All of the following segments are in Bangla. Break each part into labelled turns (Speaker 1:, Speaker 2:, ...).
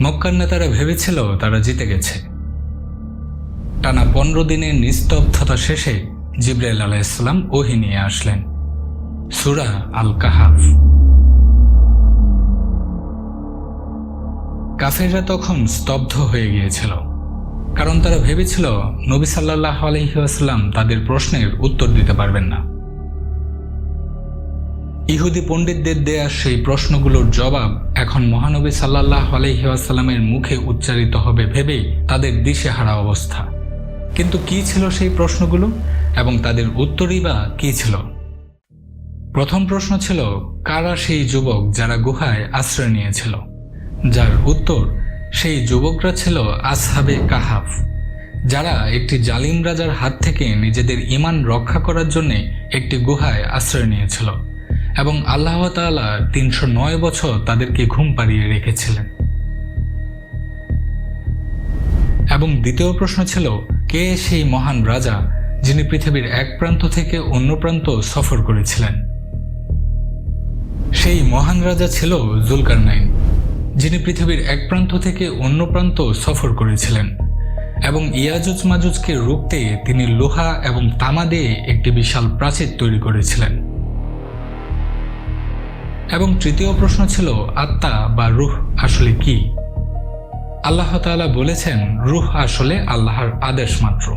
Speaker 1: মক্কার নেতারা ভেবেছিল তারা জিতে গেছে। টানা 15 দিনের নিস্তব্ধতা শেষে জিবরাইল আলাইহিস সালাম ওহী নিয়ে আসলেন। সূরা আল কাহাফ। কাফেররা তখন স্তব্ধ হয়ে গিয়েছিল, কারণ তারা ভেবেছিল নবী সাল্লাল্লাহু আলাইহি ওয়াসাল্লাম তাদের প্রশ্নের উত্তর দিতে পারবেন না। ইহুদি পণ্ডিতদের দেয়া সেই প্রশ্নগুলোর জবাব এখন মহানবী সাল্লাল্লাহু আলাইহি ওয়াসাল্লামের মুখে উচ্চারিত হবে ভেবেই তাদের দিশেহারা অবস্থা। কিন্তু কি ছিল সেই প্রশ্নগুলো এবং তাদের উত্তরই বা কি ছিল? প্রথম প্রশ্ন ছিল, কারা সেই যুবক যারা গুহায় আশ্রয় নিয়েছিল? যার উত্তর, সেই যুবকরা ছিল আসহাবে কাহাফ, যারা একটি জালিম রাজার হাত থেকে নিজেদের ঈমান রক্ষা করার জন্য একটি গুহায় আশ্রয় নিয়েছিল এবং আল্লাহ তাআলা 309 বছর তাদেরকে ঘুম পাড়িয়ে রেখেছিলেন। এবং দ্বিতীয় প্রশ্ন ছিল, কে সেই মহান রাজা যিনি পৃথিবীর এক প্রান্ত থেকে অন্য প্রান্ত সফর করেছিলেন? সেই মহান রাজা ছিল জুলকারনাইন, যিনি পৃথিবীর এক প্রান্ত থেকে অন্য প্রান্ত সফর করেছিলেন এবং ইয়াজুজ মাজুজকে রুখতে তিনি লোহা এবং তামা দিয়ে একটি বিশাল প্রাচীর তৈরি করেছিলেন। এবং তৃতীয় প্রশ্ন ছিল, আত্মা বা রূহ আসলে কি? আল্লাহ তাআলা বলেছেন, রূহ আসলে আল্লাহর আদেশ মাত্র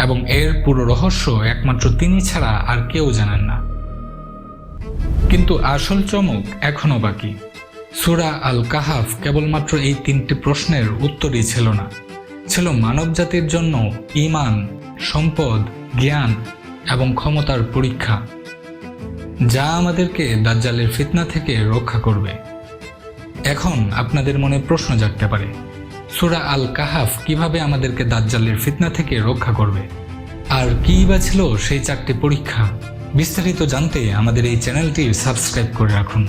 Speaker 1: এবং এর পুরো রহস্য একমাত্র তিনি ছাড়া আর কেউ জানেন না। কিন্তু আসল চমক এখনো বাকি। সূরা আল কাহাফ কেবলমাত্র এই 3টি প্রশ্নের উত্তরই ছিল না, ছিল মানব জাতির জন্য ঈমান, সম্পদ, জ্ঞান এবং ক্ষমতার পরীক্ষা, যা আমাদেরকে দাজ্জালের ফিতনা থেকে রক্ষা করবে। এখন আপনাদের মনে প্রশ্ন জাগতে পারে, সূরা আল কাহাফ কিভাবে আমাদেরকে দাজ্জালের ফিতনা থেকে রক্ষা করবে? আর কী বা ছিল সেই 4টি পরীক্ষা? বিস্তারিত জানতে আমাদের এই চ্যানেলটি সাবস্ক্রাইব করে রাখুন।